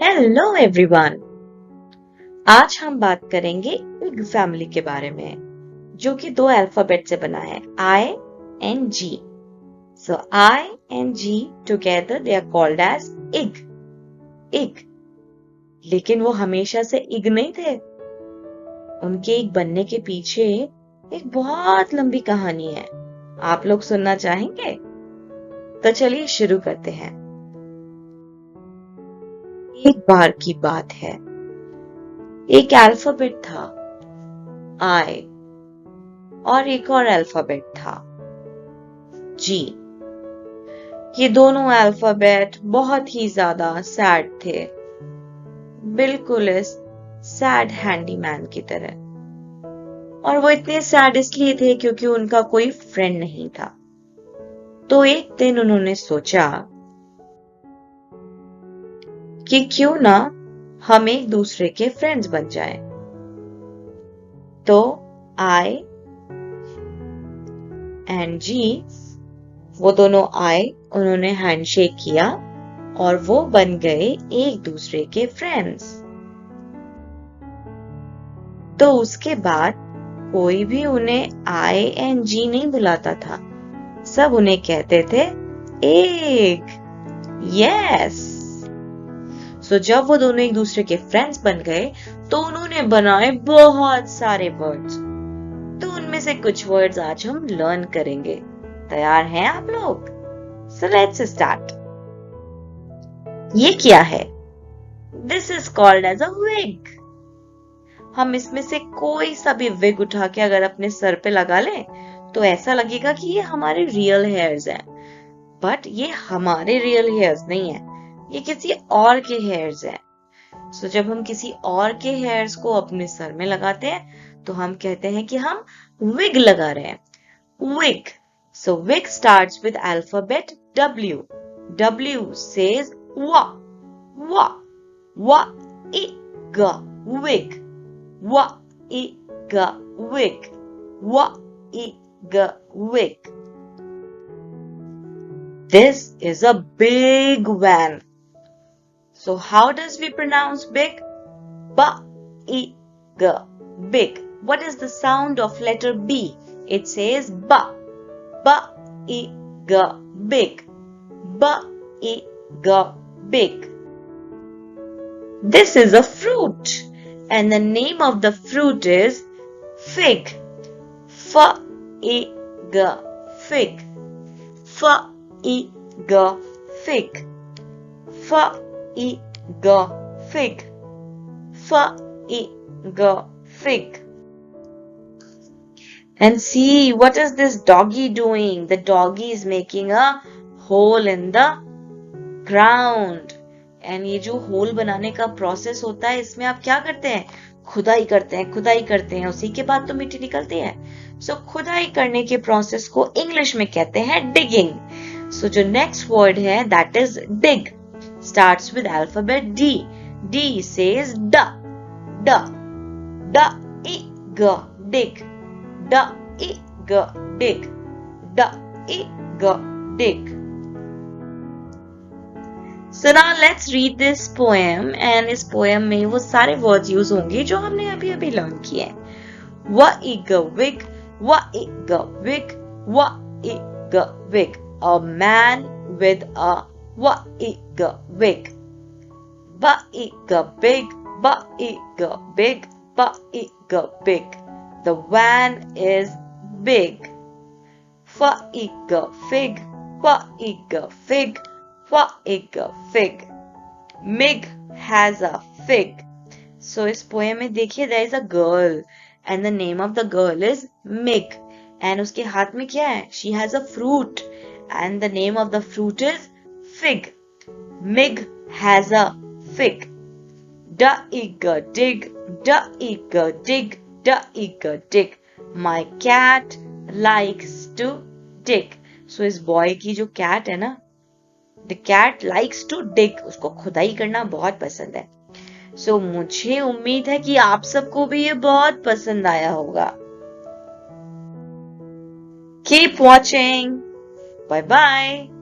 Hello everyone. आज हम बात करेंगे इग फैमिली के बारे में, जो कि दो अल्फाबेट से बना है, I and G. So I and G together they are called as ig. Ig. लेकिन वो हमेशा से इग नहीं थे। उनके इग बनने के पीछे एक बहुत लंबी कहानी है। आप लोग सुनना चाहेंगे? तो चलिए शुरू करते हैं। एक बार की बात है, एक अल्फाबेट था आई, और एक और अल्फाबेट था जी। ये दोनों अल्फाबेट बहुत ही ज्यादा सैड थे, बिल्कुल इस सैड हैंडीमैन की तरह। और वो इतने सैड इसलिए थे क्योंकि उनका कोई फ्रेंड नहीं था। तो एक दिन उन्होंने सोचा कि क्यों ना हम एक दूसरे के फ्रेंड्स बन जाएं। तो आई एंड जी, वो दोनों आए, उन्होंने हैंडशेक किया और वो बन गए एक दूसरे के फ्रेंड्स। तो उसके बाद कोई भी उन्हें आई एंड जी नहीं बुलाता था, सब उन्हें कहते थे एक। यस। सो जब वो दोनों एक दूसरे के फ्रेंड्स बन गए तो उन्होंने बनाए बहुत सारे वर्ड्स। तो उनमें से कुछ वर्ड्स आज हम लर्न करेंगे। तैयार हैं आप लोग? So let's start. ये क्या है? This is called as a wig. हम इसमें से कोई सा भी विग उठा के अगर अपने सर पे लगा लें तो ऐसा लगेगा कि ये हमारे रियल हेयर्स हैं। बट ये हमारे रियल हेयर्स नहीं है, ये किसी और के हेयर्स हैं। सो जब हम किसी और के हेयर्स को अपने सर में लगाते हैं तो हम कहते हैं कि हम विग लगा रहे हैं। Wig. So wig starts with alphabet W. W says wa. Wa. Wa. I. Wig. Wa. I. Wig. Wa. I. Wig. This is a big van. So how does we pronounce big? Ba. I. Big. What is the sound of letter B? It says ba. Ba. I. Big. Ba. I. Big. This is a fruit, and the name of the fruit is fig. F-I-G. Fig. F-I-G. Fig. F-I-G. Fig. F-I-G. Fig. And see, what is this doggy doing? The doggy is making a hole in the ground. And ये जो whole बनाने का process होता है, इसमें आप क्या करते हैं? खुदाई करते हैं, खुदाई करते हैं, उसी के बाद तो मिट्टी निकलती है। सो खुदाई करने के प्रोसेस को इंग्लिश में कहते हैं डिगिंग। सो जो नेक्स्ट वर्ड है that is dig, starts with alphabet D. D says ड, ड, ड I G dig, ड I G dig, ड I G dig. So now let's read this poem, and इस poem में वो सारे words use होंगे जो हमने अभी अभी learn किए हैं। Wa-I-G wig, wa-I-G wig, wa-I-G wig. A man with a wa-I-G wig. Ba-I-G big, ba-I-G big, ba-I-G big. The van is big. Fa-I-G fig, fa-I-G fig. Fig. Fig. Mig has a fig. So इस poem में देखिए there is a girl and the name of the girl is Mig. And उसके हाथ में क्या है? She has a fruit and the name of the fruit is fig. Mig has a fig. Da-ig dig, da-ig dig, da-ig dig. My cat likes to dig. So इस boy की जो cat है ना, The cat likes to dig. उसको खुदाई करना बहुत पसंद है। So मुझे उम्मीद है कि आप सबको भी ये बहुत पसंद आया होगा। Keep watching. Bye bye.